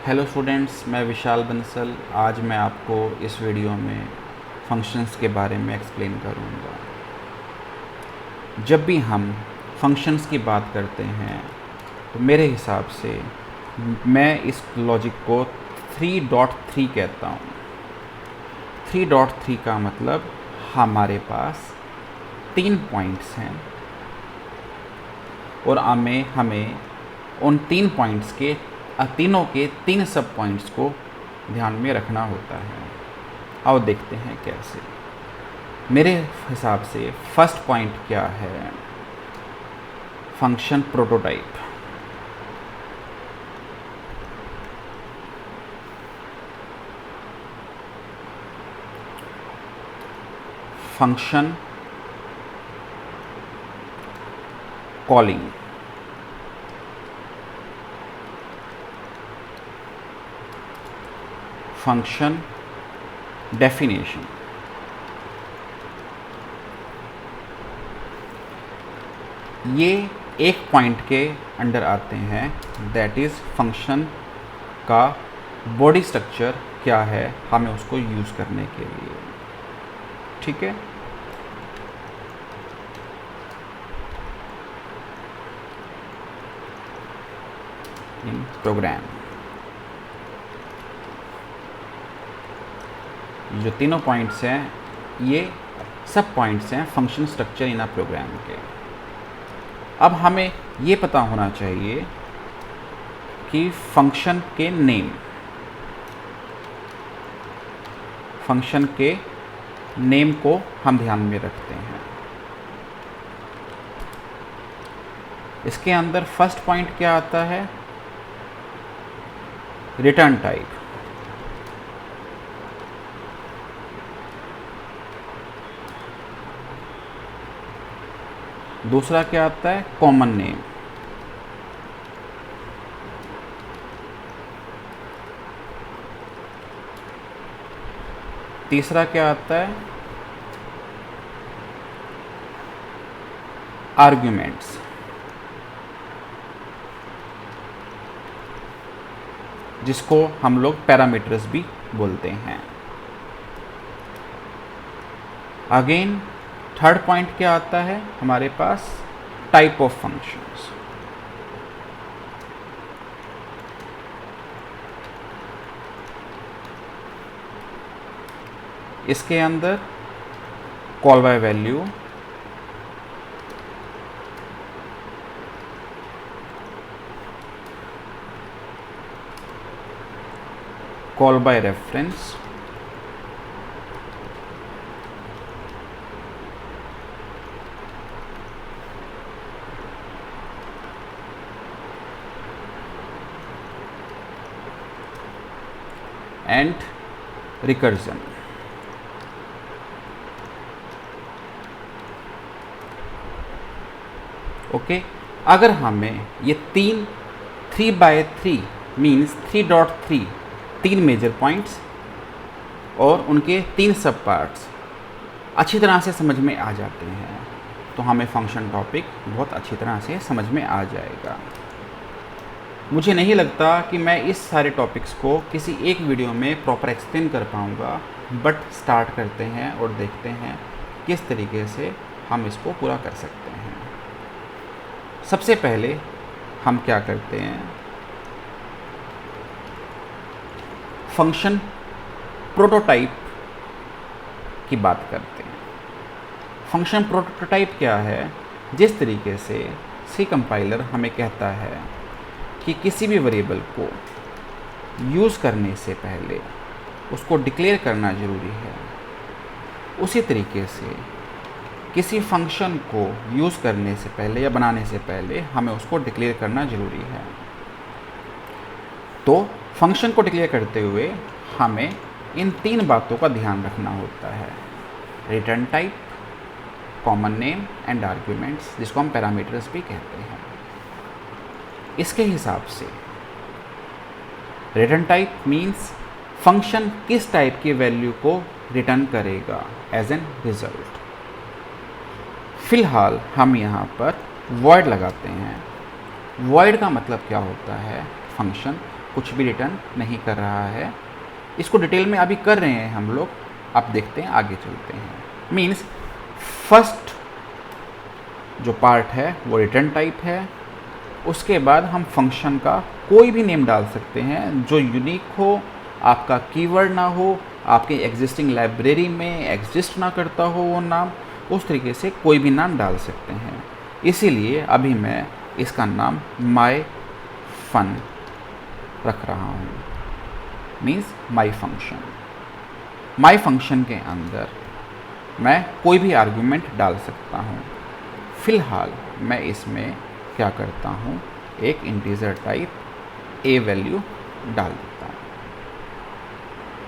Hello students, मैं विशाल बंसल। आज मैं आपको इस वीडियो में फंक्शंस के बारे में एक्सप्लेन करूँगा। जब भी हम फंक्शंस की बात करते हैं तो मेरे हिसाब से मैं इस लॉजिक को 3.3 कहता हूँ। 3.3 का मतलब हमारे पास 3 पॉइंट्स हैं और हमें उन 3 पॉइंट्स के तीनों के 3 सब पॉइंट्स को ध्यान में रखना होता है। आओ देखते हैं कैसे। मेरे हिसाब से फर्स्ट पॉइंट क्या है? Function prototype. Function calling. Function definition. ये एक पॉइंट के अंडर आते हैं, दैट इज़ फंक्शन का बॉडी स्ट्रक्चर क्या है हमें उसको यूज़ करने के लिए। ठीक है, इन प्रोग्राम जो तीनों पॉइंट्स हैं ये सब पॉइंट्स हैं function structure in a program के। अब हमें ये पता होना चाहिए कि फंक्शन के नेम को हम ध्यान में रखते हैं। इसके अंदर फर्स्ट पॉइंट क्या आता है? Return type. दूसरा क्या आता है? Common name. तीसरा क्या आता है? आर्ग्यूमेंट्स। जिसको हम लोग पैरामीटर्स भी बोलते हैं। अगेन थर्ड पॉइंट क्या आता है हमारे पास? Type of functions. इसके अंदर call by value, call by reference, and recursion. Okay, अगर हमें ये 3/3 मीन्स 3.3 तीन मेजर पॉइंट्स और उनके 3 सब पार्ट्स अच्छी तरह से समझ में आ जाते हैं तो हमें फंक्शन टॉपिक बहुत अच्छी तरह से समझ में आ जाएगा। मुझे नहीं लगता कि मैं इस सारे टॉपिक्स को किसी एक वीडियो में प्रॉपर एक्सप्लेन कर पाऊँगा, बट स्टार्ट करते हैं और देखते हैं किस तरीके से हम इसको पूरा कर सकते हैं। सबसे पहले हम क्या करते हैं? फंक्शन प्रोटोटाइप की बात करते हैं। फंक्शन प्रोटोटाइप क्या है? जिस तरीके से सी कंपाइलर हमें कहता है कि किसी भी वेरिएबल को यूज़ करने से पहले उसको डिक्लेयर करना ज़रूरी है, उसी तरीके से किसी फंक्शन को यूज़ करने से पहले या बनाने से पहले हमें उसको डिक्लेयर करना ज़रूरी है। तो फंक्शन को डिक्लेयर करते हुए हमें इन 3 बातों का ध्यान रखना होता है: return type, common name and arguments, जिसको हम पैरामीटर्स भी कहते हैं। इसके हिसाब से रिटर्न टाइप मीन्स फंक्शन किस टाइप की वैल्यू को रिटर्न करेगा एज एन रिजल्ट। फिलहाल हम यहाँ पर वॉइड लगाते हैं। वॉइड का मतलब क्या होता है? फंक्शन कुछ भी रिटर्न नहीं कर रहा है। इसको डिटेल में अभी कर रहे हैं हम लोग, आप देखते हैं, आगे चलते हैं। मीन्स फर्स्ट जो पार्ट है वो रिटर्न टाइप है। उसके बाद हम फंक्शन का कोई भी नेम डाल सकते हैं जो यूनिक हो, आपका कीवर्ड ना हो, आपके एग्जिस्टिंग लाइब्रेरी में एग्जिस्ट ना करता हो वो नाम, उस तरीके से कोई भी नाम डाल सकते हैं। इसीलिए अभी मैं इसका नाम माई फन रख रहा हूँ, means my function. My function के अंदर मैं कोई भी आर्गुमेंट डाल सकता हूँ। फ़िलहाल मैं इसमें क्या करता हूँ, एक इंटीजर टाइप ए वैल्यू डाल देता हूँ।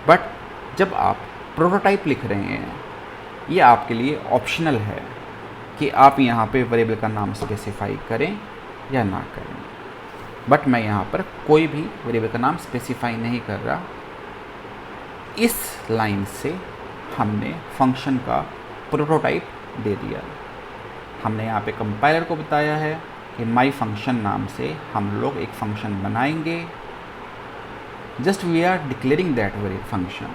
बट जब आप प्रोटोटाइप लिख रहे हैं, ये आपके लिए ऑप्शनल है कि आप यहाँ पे वेरिएबल का नाम स्पेसिफाई करें या ना करें। बट मैं यहाँ पर कोई भी वेरिएबल का नाम स्पेसिफाई नहीं कर रहा। इस लाइन से हमने फंक्शन का प्रोटोटाइप दे दिया। हमने यहाँ पे कंपाइलर को बताया है कि माई फंक्शन नाम से हम लोग एक फंक्शन बनाएंगे। Just we are declaring that very function,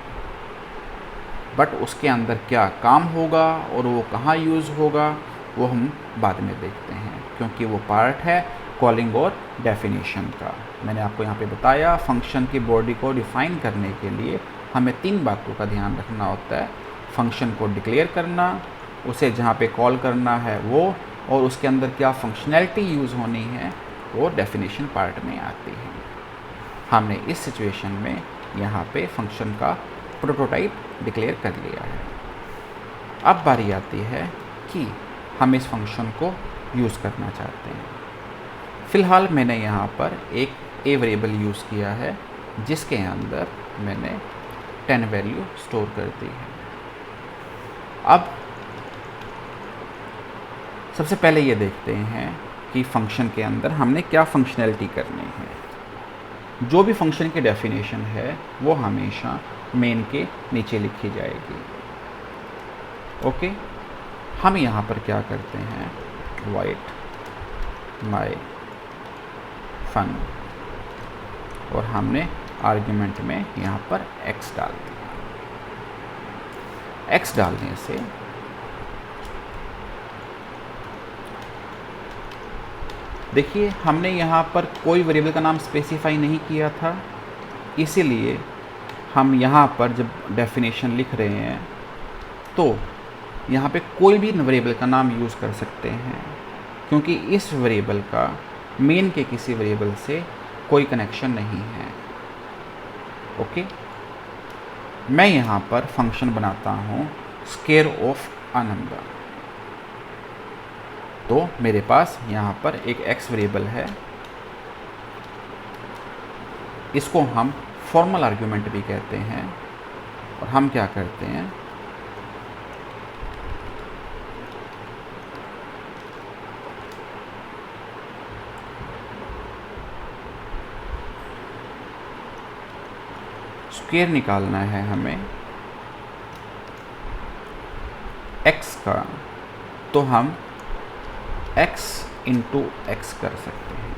but उसके अंदर क्या काम होगा और वो कहाँ यूज़ होगा वो हम बाद में देखते हैं, क्योंकि वो पार्ट है कॉलिंग और डेफिनेशन का। मैंने आपको यहाँ पे बताया फंक्शन की बॉडी को डिफ़ाइन करने के लिए हमें 3 बातों का ध्यान रखना होता है। फंक्शन को डिक्लेयर करना, उसे जहाँ पे कॉल करना है वो, और उसके अंदर क्या फंक्शनैलिटी यूज़ होनी है वो डेफिनेशन पार्ट में आती है। हमने इस सिचुएशन में यहाँ पे फंक्शन का प्रोटोटाइप डिक्लेयर कर लिया है। अब बारी आती है कि हम इस फंक्शन को यूज़ करना चाहते हैं। फ़िलहाल मैंने यहाँ पर एक ए वेरिएबल यूज़ किया है जिसके अंदर मैंने 10 वैल्यू स्टोर कर दी है। अब सबसे पहले ये देखते हैं कि फंक्शन के अंदर हमने क्या फंक्शनैलिटी करनी है। जो भी फंक्शन की डेफिनेशन है वो हमेशा मेन के नीचे लिखी जाएगी। ओके, हम यहाँ पर क्या करते हैं, वाइट माई फन, और हमने आर्ग्यूमेंट में यहाँ पर x डाल दिया। x डालने से देखिए हमने यहाँ पर कोई वेरिएबल का नाम स्पेसिफाई नहीं किया था, इसीलिए हम यहाँ पर जब डेफिनेशन लिख रहे हैं तो यहाँ पे कोई भी वेरिएबल का नाम यूज़ कर सकते हैं, क्योंकि इस वेरिएबल का मेन के किसी वेरिएबल से कोई कनेक्शन नहीं है। ओके, मैं यहाँ पर फंक्शन बनाता हूँ स्क्वायर ऑफ अ नंबर। तो मेरे पास यहाँ पर एक x वेरिएबल है, इसको हम फॉर्मल आर्ग्यूमेंट भी कहते हैं। और हम क्या करते हैं, स्क्वायर निकालना है हमें x का, तो हम x इंटू x कर सकते हैं।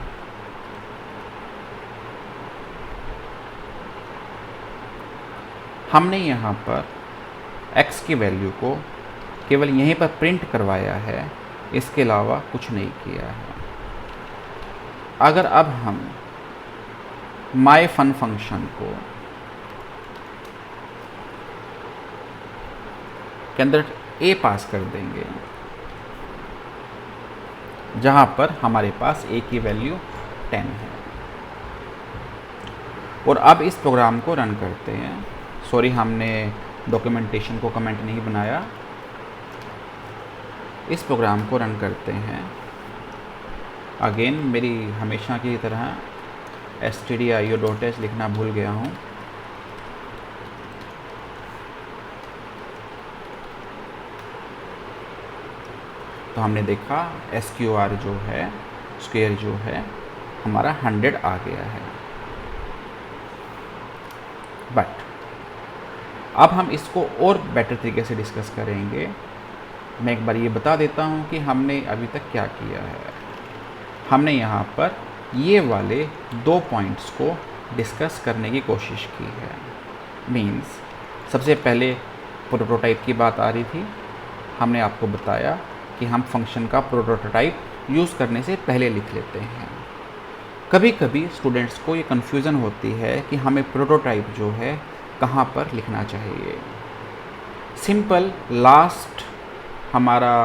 हमने यहाँ पर x की वैल्यू को केवल यहीं पर प्रिंट करवाया है, इसके अलावा कुछ नहीं किया है। अगर अब हम माई फन फंक्शन को के अंदर a पास कर देंगे, जहाँ पर हमारे पास a की वैल्यू 10 है, और अब इस प्रोग्राम को रन करते हैं। सॉरी, हमने डॉक्यूमेंटेशन को कमेंट नहीं बनाया। इस प्रोग्राम को रन करते हैं। अगेन मेरी हमेशा की तरह stdio.h लिखना भूल गया हूँ। तो हमने देखा SQR जो है, स्क्वायर जो है हमारा 100 आ गया है। बट अब हम इसको और बेटर तरीके से डिस्कस करेंगे। मैं एक बार ये बता देता हूँ कि हमने अभी तक क्या किया है। हमने यहाँ पर ये वाले 2 पॉइंट्स को डिस्कस करने की कोशिश की है। मीन्स सबसे पहले प्रोटोटाइप की बात आ रही थी। हमने आपको बताया कि हम फंक्शन का प्रोटोटाइप यूज़ करने से पहले लिख लेते हैं। कभी कभी स्टूडेंट्स को ये कन्फ्यूज़न होती है कि हमें प्रोटोटाइप जो है कहाँ पर लिखना चाहिए। सिंपल लास्ट हमारा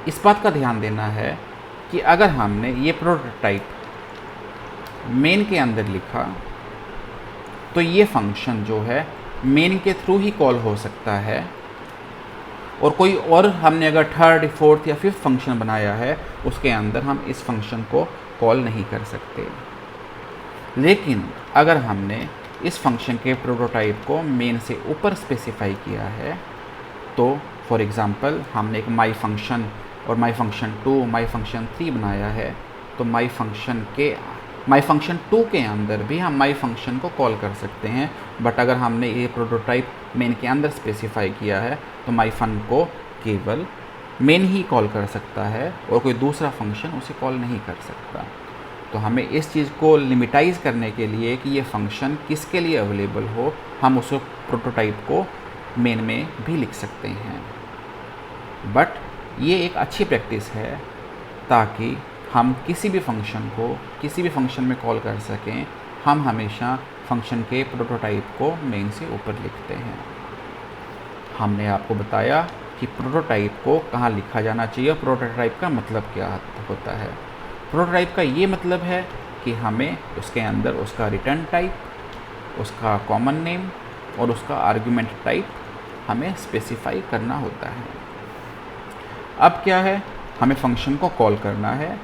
इस बात का ध्यान देना है कि अगर हमने ये प्रोटोटाइप मेन के अंदर लिखा तो ये फंक्शन जो है मेन के थ्रू ही कॉल हो सकता है, और कोई और हमने अगर थर्ड, फोर्थ या फिफ्थ फंक्शन बनाया है उसके अंदर हम इस फंक्शन को कॉल नहीं कर सकते। लेकिन अगर हमने इस फंक्शन के प्रोटोटाइप को मेन से ऊपर स्पेसिफाई किया है, तो फॉर एग्ज़ाम्पल हमने एक माई फंक्शन और माई फंक्शन 2, माई फंक्शन 3 बनाया है, तो माई फंक्शन 2 के अंदर भी हम माई फंक्शन को कॉल कर सकते हैं। बट अगर हमने ये प्रोटोटाइप मेन के अंदर स्पेसिफाई किया है तो माई फन को केवल मेन ही कॉल कर सकता है और कोई दूसरा फंक्शन उसे कॉल नहीं कर सकता। तो हमें इस चीज़ को लिमिटाइज़ करने के लिए कि ये फंक्शन किसके लिए अवेलेबल हो, हम उस प्रोटोटाइप को मेन में भी लिख सकते हैं। बट ये एक अच्छी प्रैक्टिस है ताकि हम किसी भी फंक्शन को किसी भी फंक्शन में कॉल कर सकें। हम हमेशा फंक्शन के प्रोटोटाइप को मेन से ऊपर लिखते हैं। हमने आपको बताया कि प्रोटोटाइप को कहाँ लिखा जाना चाहिए, प्रोटोटाइप का मतलब क्या होता है। प्रोटोटाइप का ये मतलब है कि हमें उसके अंदर उसका रिटर्न टाइप, उसका कॉमन नेम और उसका आर्गुमेंट टाइप हमें स्पेसिफाई करना होता है। अब क्या है, हमें फंक्शन को कॉल करना है।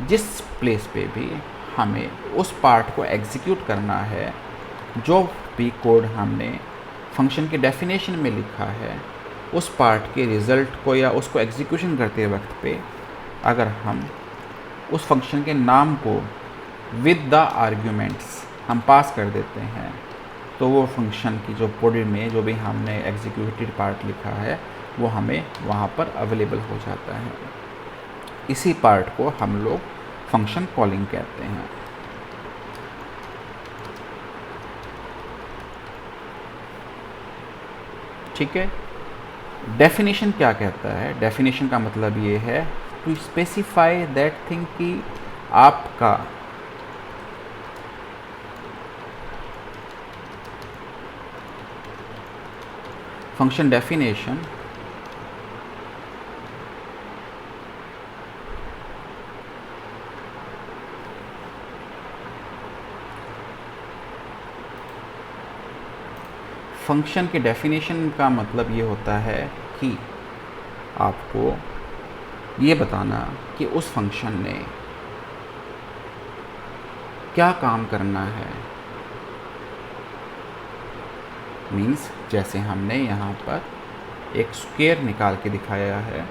जिस प्लेस पे भी हमें उस पार्ट को एग्जीक्यूट करना है, जो भी कोड हमने फंक्शन के डेफिनेशन में लिखा है, उस पार्ट के रिज़ल्ट को या उसको एग्जीक्यूशन करते वक्त पे अगर हम उस फंक्शन के नाम को विद द आर्ग्यूमेंट्स हम पास कर देते हैं, तो वो फंक्शन की जो बॉडी में जो भी हमने एग्जीक्यूटेड पार्ट लिखा है वो हमें वहाँ पर अवेलेबल हो जाता है। इसी पार्ट को हम लोग फंक्शन कॉलिंग कहते हैं। ठीक है। डेफिनेशन क्या कहता है? डेफिनेशन का मतलब ये है टू स्पेसिफाई दैट थिंग कि आपका फंक्शन डेफिनेशन फंक्शन के डेफिनेशन का मतलब ये होता है कि आपको ये बताना कि उस फंक्शन ने क्या काम करना है। मीन्स जैसे हमने यहाँ पर एक स्क्वायर निकाल के दिखाया है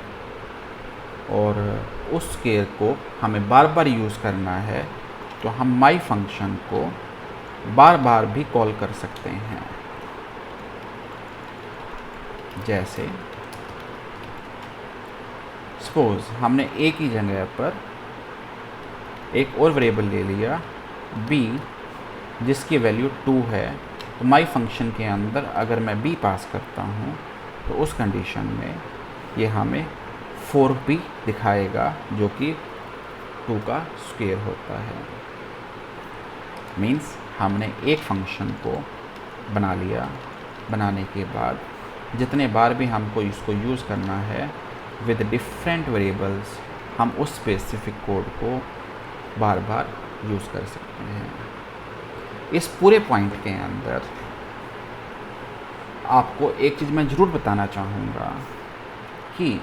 और उस स्क्वायर को हमें बार बार यूज़ करना है, तो हम माई फंक्शन को बार बार भी कॉल कर सकते हैं। जैसे सपोज हमने ए की जगह पर एक और वेरिएबल ले लिया b, जिसकी वैल्यू 2 है, तो माई फंक्शन के अंदर अगर मैं b पास करता हूँ तो उस कंडीशन में ये हमें 4b दिखाएगा, जो कि 2 का स्क्वायर होता है। मीन्स हमने एक फंक्शन को बना लिया, बनाने के बाद जितने बार भी हमको इसको यूज़ करना है विद डिफरेंट वेरिएबल्स, हम उस स्पेसिफिक कोड को बार बार यूज़ कर सकते हैं। इस पूरे पॉइंट के अंदर आपको एक चीज़ मैं ज़रूर बताना चाहूँगा कि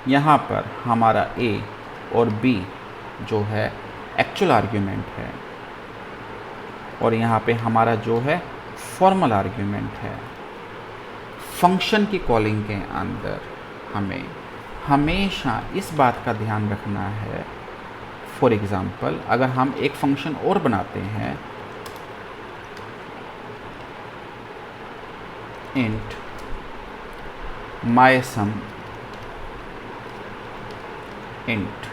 यहाँ पर हमारा a और b जो है एक्चुअल आर्ग्यूमेंट है, और यहाँ पे हमारा जो है फॉर्मल आर्ग्यूमेंट है। फंक्शन की कॉलिंग के अंदर हमें हमेशा इस बात का ध्यान रखना है, फॉर एग्ज़ाम्पल अगर हम एक फंक्शन और बनाते हैं int my sum int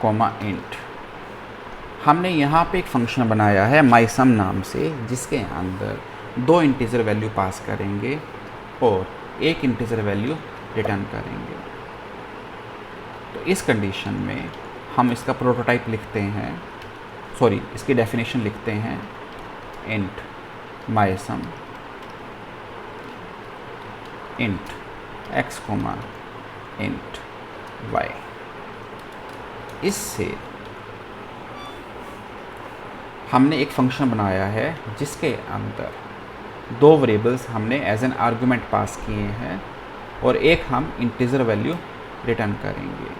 comma int, हमने यहाँ पे एक फंक्शन बनाया है माईसम नाम से, जिसके अंदर 2 इंटीजर वैल्यू पास करेंगे और 1 इंटीजर वैल्यू रिटर्न करेंगे। तो इस कंडीशन में हम इसका प्रोटोटाइप लिखते हैं, सॉरी इसकी डेफिनेशन लिखते हैं, int my sum int x, int y। इससे हमने एक फंक्शन बनाया है जिसके अंदर 2 वेरिएबल्स हमने एज एन आर्गुमेंट पास किए हैं और एक हम इंटीजर वैल्यू रिटर्न करेंगे।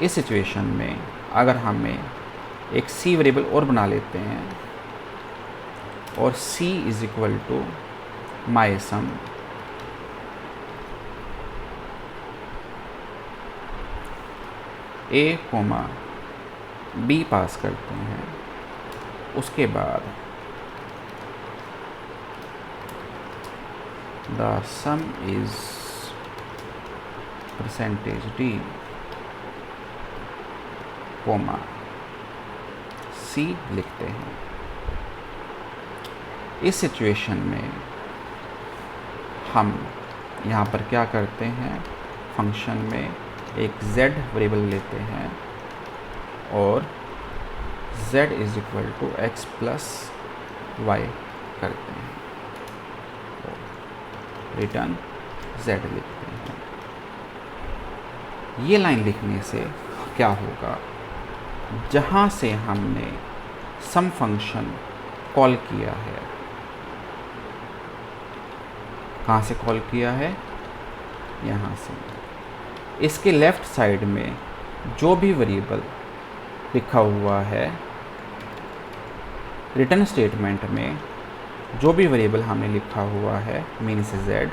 इस सिचुएशन में अगर हमें एक c वेरिएबल और बना लेते हैं और c is equal to my sum a, b पास करते हैं, उसके बाद the sum is %d, c लिखते हैं। इस सिचुएशन में हम यहाँ पर क्या करते हैं, फंक्शन में एक z वेरिएबल लेते हैं और z is equal to x plus y करते हैं, रिटर्न z लिखते हैं। ये लाइन लिखने से क्या होगा, जहाँ से हमने सम फंक्शन कॉल किया है, कहाँ से कॉल किया है, यहाँ से, इसके लेफ़्ट साइड में जो भी वेरिएबल लिखा हुआ है, रिटर्न स्टेटमेंट में जो भी वेरिएबल हमने लिखा हुआ है मीन्स z,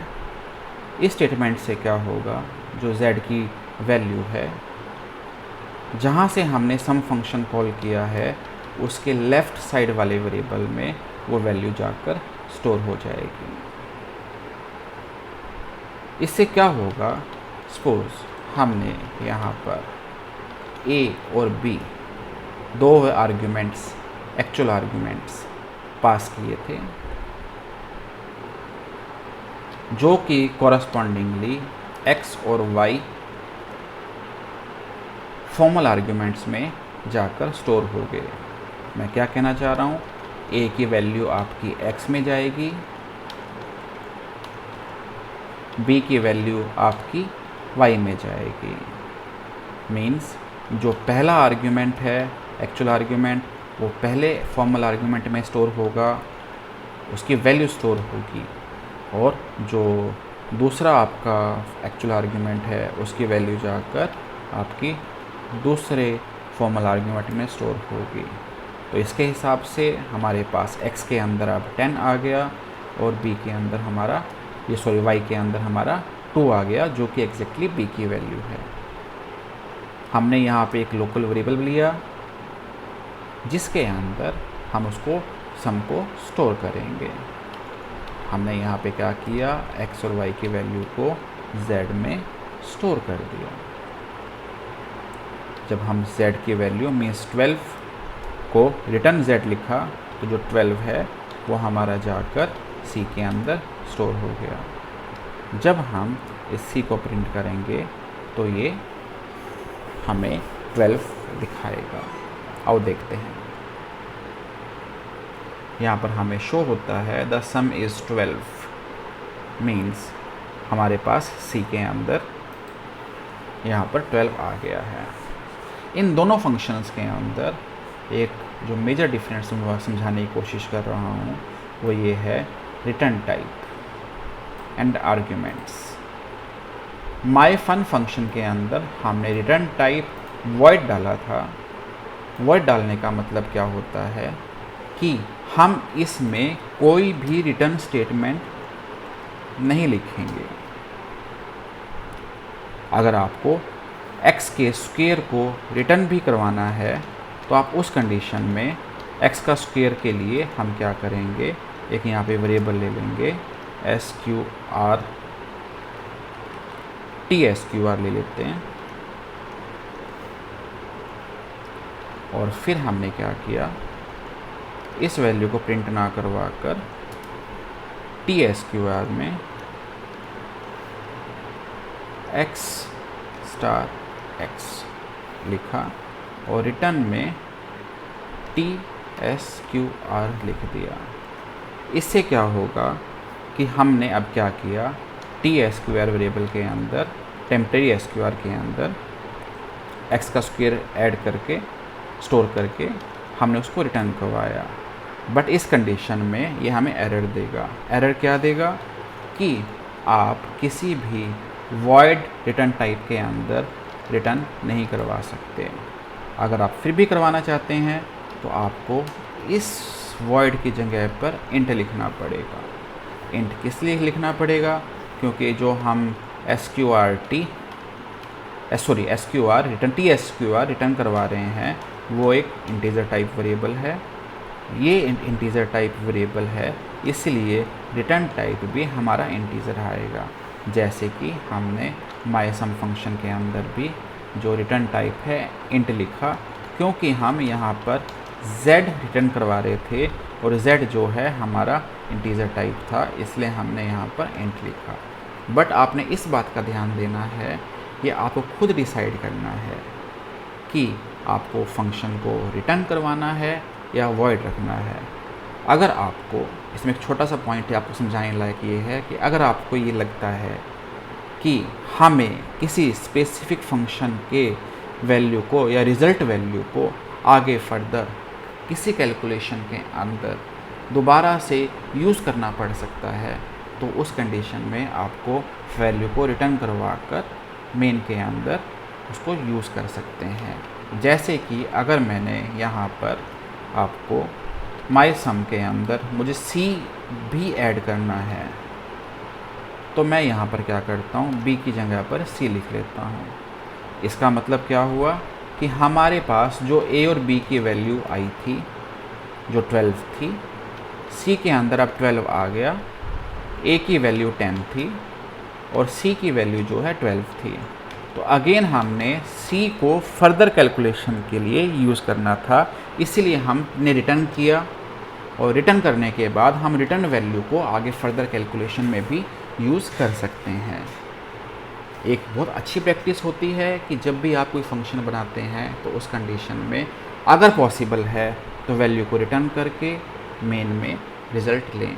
इस स्टेटमेंट से क्या होगा, जो z की वैल्यू है, जहाँ से हमने सम फंक्शन कॉल किया है उसके लेफ़्ट साइड वाले वेरिएबल में वो वैल्यू जाकर स्टोर हो जाएगी। इससे क्या होगा, सपोज हमने यहाँ पर a और b 2 arguments, actual arguments pass किए थे, जो कि कॉरस्पॉन्डिंगली x और y फॉर्मल आर्ग्यूमेंट्स में जाकर स्टोर हो गए। मैं क्या कहना चाह रहा हूँ, a की वैल्यू आपकी x में जाएगी, b की वैल्यू आपकी y में जाएगी। मीन्स जो पहला आर्ग्यूमेंट है एक्चुअल आर्ग्यूमेंट, वो पहले फॉर्मल आर्ग्यूमेंट में स्टोर होगा, उसकी वैल्यू स्टोर होगी, और जो दूसरा आपका एक्चुअल आर्ग्यूमेंट है उसकी वैल्यू जाकर आपकी दूसरे फॉर्मल आर्ग्यूमेंट में स्टोर होगी। तो इसके हिसाब से हमारे पास x के अंदर अब 10 आ गया और b के अंदर हमारा y के अंदर हमारा 2 आ गया, जो कि एग्जैक्टली b की वैल्यू है। हमने यहाँ पे एक लोकल वेरिएबल लिया जिसके अंदर हम उसको सम को स्टोर करेंगे। हमने यहाँ पे क्या किया, x और y की वैल्यू को z में स्टोर कर दिया। जब हम z की वैल्यू मीन्स 12 को रिटर्न z लिखा, तो जो 12 है वो हमारा जाकर c के अंदर स्टोर हो गया। जब हम इस c को प्रिंट करेंगे तो ये हमें 12 दिखाएगा। आओ देखते हैं, यहाँ पर हमें शो होता है द सम इज़ 12, मीन्स हमारे पास c के अंदर यहाँ पर 12 आ गया है। इन दोनों फंक्शंस के अंदर एक जो मेजर डिफरेंस समझाने की कोशिश कर रहा हूँ वो ये है return type and arguments. My fun function के अंदर हमने रिटर्न टाइप वॉइड डाला था। वॉइड डालने का मतलब क्या होता है कि हम इसमें कोई भी रिटर्न स्टेटमेंट नहीं लिखेंगे। अगर आपको x के स्क्वायर को रिटर्न भी करवाना है तो आप उस कंडीशन में x का स्क्वायर के लिए हम क्या करेंगे, एक यहाँ पे वेरिएबल ले लेंगे sqr, tsqr ले लेते हैं। और फिर हमने क्या किया, इस वैल्यू को प्रिंट ना करवा कर TSQR में x स्टार x लिखा और रिटर्न में TSQR लिख दिया। इससे क्या होगा कि हमने अब क्या किया, TSQR वेरिएबल के अंदर, टेम्परेरी SQR के अंदर x का स्क्वायर ऐड करके स्टोर करके हमने उसको रिटर्न करवाया। बट इस कंडीशन में ये हमें एरर देगा। एरर क्या देगा कि आप किसी भी वॉइड रिटर्न टाइप के अंदर रिटर्न नहीं करवा सकते। अगर आप फिर भी करवाना चाहते हैं तो आपको इस वॉइड की जगह पर इंट लिखना पड़ेगा। इंट किस लिए लिखना पड़ेगा, क्योंकि जो हम SQR रिटर्न TSQR रिटर्न करवा रहे हैं वो एक इंटीजर टाइप वेरिएबल है। ये इंटीजर टाइप वेरिएबल है, इसलिए रिटर्न टाइप भी हमारा इंटीजर आएगा। जैसे कि हमने MySum फंक्शन के अंदर भी जो रिटर्न टाइप है इंट लिखा, क्योंकि हम यहाँ पर z रिटर्न करवा रहे थे और z जो है हमारा इंटीजर टाइप था, इसलिए हमने यहाँ पर इंट लिखा। बट आपने इस बात का ध्यान देना है, ये आपको खुद डिसाइड करना है कि आपको फंक्शन को रिटर्न करवाना है या वॉइड रखना है। अगर आपको, इसमें एक छोटा सा पॉइंट है आपको समझाने लायक ये है कि अगर आपको ये लगता है कि हमें किसी स्पेसिफिक फंक्शन के वैल्यू को या रिज़ल्ट वैल्यू को आगे फर्दर किसी कैलकुलेशन के अंदर दोबारा से यूज़ करना पड़ सकता है, तो उस कंडीशन में आपको वैल्यू को रिटर्न करवा कर मेन के अंदर उसको यूज़ कर सकते हैं। जैसे कि अगर मैंने यहाँ पर आपको MySum के अंदर मुझे C भी ऐड करना है, तो मैं यहाँ पर क्या करता हूँ, B की जगह पर C लिख लेता हूँ। इसका मतलब क्या हुआ कि हमारे पास जो A और B की वैल्यू आई थी जो 12 थी, C के अंदर अब 12 आ गया, A की वैल्यू 10 थी और C की वैल्यू जो है 12 थी। तो अगेन हमने C को फर्दर कैलकुलेशन के लिए यूज़ करना था, इसीलिए हमने रिटर्न किया और रिटर्न करने के बाद हम रिटर्न वैल्यू को आगे फर्दर कैलकुलेशन में भी यूज़ कर सकते हैं। एक बहुत अच्छी प्रैक्टिस होती है कि जब भी आप कोई फंक्शन बनाते हैं तो उस कंडीशन में अगर पॉसिबल है तो वैल्यू को रिटर्न करके मेन में रिज़ल्ट लें,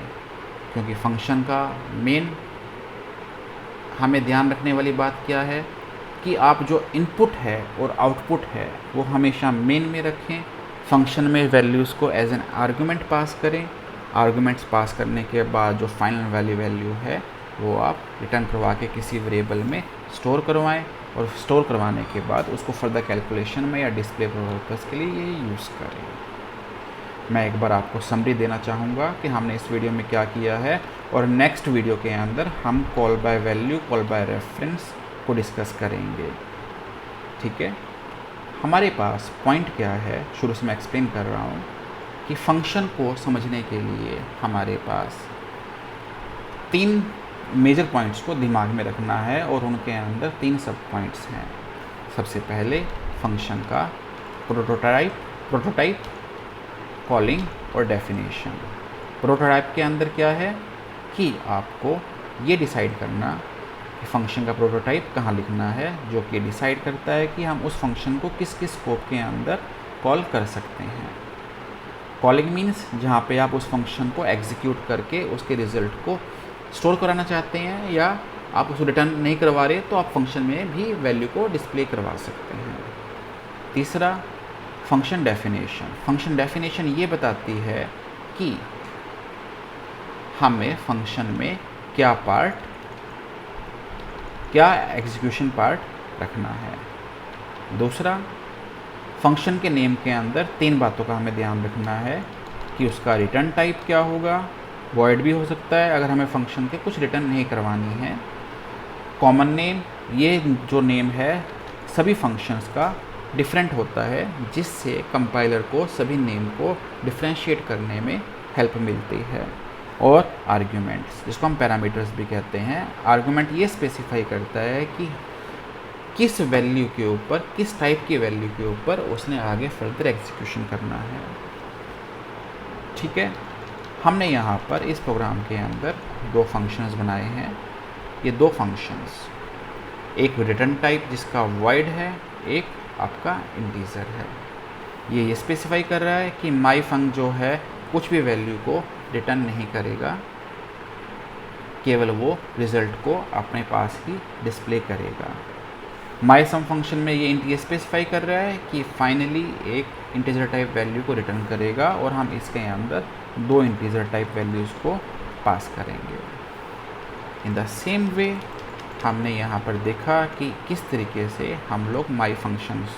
क्योंकि फंक्शन का मेन हमें ध्यान रखने वाली बात क्या है कि आप जो इनपुट है और आउटपुट है वो हमेशा मेन में रखें। फंक्शन में वैल्यूज़ को एज एन आर्गुमेंट पास करें। आर्गुमेंट्स पास करने के बाद जो फाइनल वैल्यू है वो आप रिटर्न करवा के किसी वेरिएबल में स्टोर करवाएं और स्टोर करवाने के बाद उसको फर्दर कैलकुलेशन में या डिस्प्ले पर्पज़ के लिए ये यूज़ करें। मैं एक बार आपको समरी देना चाहूँगा कि हमने इस वीडियो में क्या किया है, और नेक्स्ट वीडियो के अंदर हम call by value, call by reference को डिस्कस करेंगे। ठीक है, हमारे पास पॉइंट क्या है, शुरू से मैं एक्सप्लेन कर रहा हूँ कि फंक्शन को समझने के लिए हमारे पास 3 मेजर पॉइंट्स को दिमाग में रखना है और उनके अंदर 3 सब पॉइंट्स हैं। सबसे पहले फंक्शन का प्रोटोटाइप, कॉलिंग और डेफिनेशन। प्रोटोटाइप के अंदर क्या है कि आपको ये डिसाइड करना कि फंक्शन का प्रोटोटाइप कहाँ लिखना है, जो कि डिसाइड करता है कि हम उस फंक्शन को किस किस स्कोप के अंदर कॉल कर सकते हैं। कॉलिंग मीन्स जहाँ पे आप उस फंक्शन को एग्जीक्यूट करके उसके रिज़ल्ट को स्टोर कराना चाहते हैं, या आप उसको रिटर्न नहीं करवा रहे तो आप फंक्शन में भी वैल्यू को डिस्प्ले करवा सकते हैं। तीसरा, फंक्शन डेफिनेशन। फंक्शन डेफिनेशन ये बताती है कि हमें फंक्शन में क्या एग्जीक्यूशन पार्ट रखना है। दूसरा, फंक्शन के नेम के अंदर 3 बातों का हमें ध्यान रखना है कि उसका रिटर्न टाइप क्या होगा, वॉइड भी हो सकता है अगर हमें फंक्शन के कुछ रिटर्न नहीं करवानी है। कॉमन नेम, ये जो नेम है सभी फंक्शंस का डिफरेंट होता है, जिससे कंपाइलर को सभी नेम को डिफ्रेंशिएट करने में हेल्प मिलती है। और आर्ग्यूमेंट्स, जिसको हम पैरामीटर्स भी कहते हैं। आर्ग्यूमेंट ये स्पेसिफाई करता है कि किस वैल्यू के ऊपर, किस टाइप की वैल्यू के ऊपर उसने आगे फर्दर एग्जीक्यूशन करना है। ठीक है, हमने यहाँ पर इस प्रोग्राम के अंदर दो फंक्शंस बनाए हैं। ये दो फंक्शंस, एक रिटर्न टाइप जिसका वॉइड है, एक आपका इंटीजर है। ये स्पेसिफाई कर रहा है कि माई फंक जो है कुछ भी वैल्यू को रिटर्न नहीं करेगा, केवल वो रिज़ल्ट को अपने पास ही डिस्प्ले करेगा। माई सम फंक्शन में ये स्पेसिफाई कर रहा है कि फाइनली एक इंटीजर टाइप वैल्यू को रिटर्न करेगा और हम इसके अंदर दो इंटीजर टाइप वैल्यूज़ को पास करेंगे। इन द सेम वे हमने यहाँ पर देखा कि किस तरीके से हम लोग माई फंक्शंस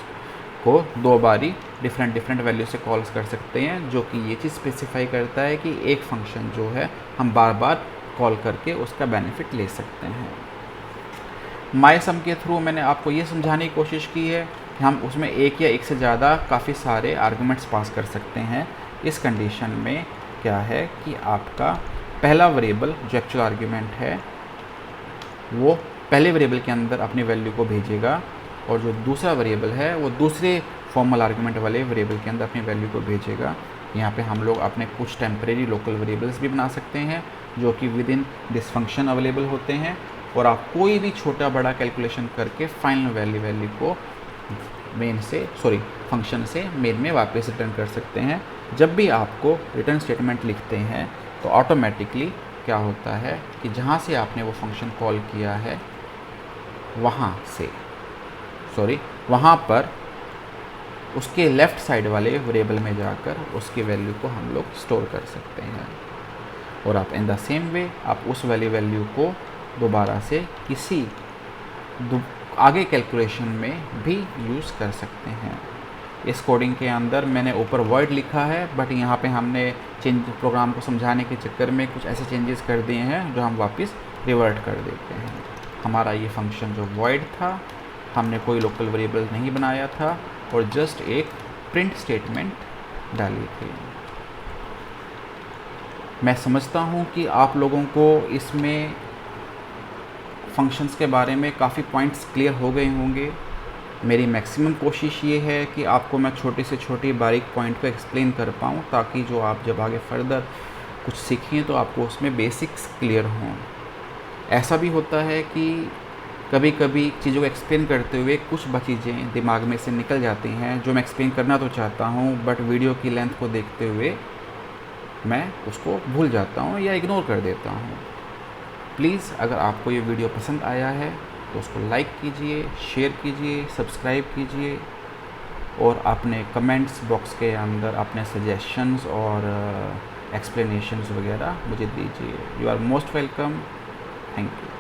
को दो बारी डिफरेंट वैल्यू से कॉल्स कर सकते हैं, जो कि ये चीज़ स्पेसिफाई करता है कि एक फंक्शन जो है हम बार बार कॉल करके उसका बेनिफिट ले सकते हैं। माई सम के थ्रू मैंने आपको ये समझाने की कोशिश की है कि हम उसमें एक या एक से ज़्यादा काफ़ी सारे आर्गुमेंट्स पास कर सकते हैं। इस कंडीशन में क्या है कि आपका पहला वेरिएबल जो एक्चुअल आर्गुमेंट है वो पहले वेरिएबल के अंदर अपनी वैल्यू को भेजेगा और जो दूसरा वेरिएबल है वो दूसरे फॉर्मल आर्गुमेंट वाले वेरिएबल के अंदर अपनी वैल्यू को भेजेगा। यहाँ पे हम लोग अपने कुछ टेम्परेरी लोकल वेरिएबल्स भी बना सकते हैं जो कि with in this function available होते हैं, और आप कोई भी छोटा बड़ा कैलकुलेशन करके फाइनल वैल्यू को फंक्शन से मेन में वापस रिटर्न कर सकते हैं। जब भी आपको रिटर्न स्टेटमेंट लिखते हैं तो ऑटोमेटिकली क्या होता है कि जहाँ से आपने वो फंक्शन कॉल किया है वहाँ पर उसके लेफ़्ट साइड वाले वेरिएबल में जाकर उसकी वैल्यू को हम लोग स्टोर कर सकते हैं, और आप इन द सेम वे आप उस वैल्यू को दोबारा से किसी आगे कैलकुलेशन में भी यूज़ कर सकते हैं। इस कोडिंग के अंदर मैंने ऊपर वॉइड लिखा है, बट यहाँ पे हमने प्रोग्राम को समझाने के चक्कर में कुछ ऐसे चेंजेस कर दिए हैं जो हम वापस रिवर्ट कर देते हैं। हमारा ये फंक्शन जो वॉइड था, हमने कोई लोकल वेरिएबल नहीं बनाया था और जस्ट एक प्रिंट स्टेटमेंट डाली थी। मैं समझता हूँ कि आप लोगों को इसमें फंक्शंस के बारे में काफ़ी पॉइंट्स क्लियर हो गए होंगे। मेरी मैक्सिमम कोशिश ये है कि आपको मैं छोटी से छोटी बारीक पॉइंट को एक्सप्लेन कर पाऊँ, ताकि जो आप जब आगे फर्दर कुछ सीखें तो आपको उसमें बेसिक्स क्लियर हों। ऐसा भी होता है कि कभी कभी चीज़ों को एक्सप्लेन करते हुए कुछ चीज़ें दिमाग में से निकल जाती हैं जो मैं एक्सप्लेन करना तो चाहता हूँ, बट वीडियो की लेंथ को देखते हुए मैं उसको भूल जाता हूँ या इग्नोर कर देता हूँ। प्लीज़ अगर आपको ये वीडियो पसंद आया है तो उसको लाइक कीजिए, शेयर कीजिए, सब्सक्राइब कीजिए, और अपने कमेंट्स बॉक्स के अंदर अपने सजेशंस और एक्सप्लेनेशंस वगैरह मुझे दीजिए। You are most welcome. Thank you.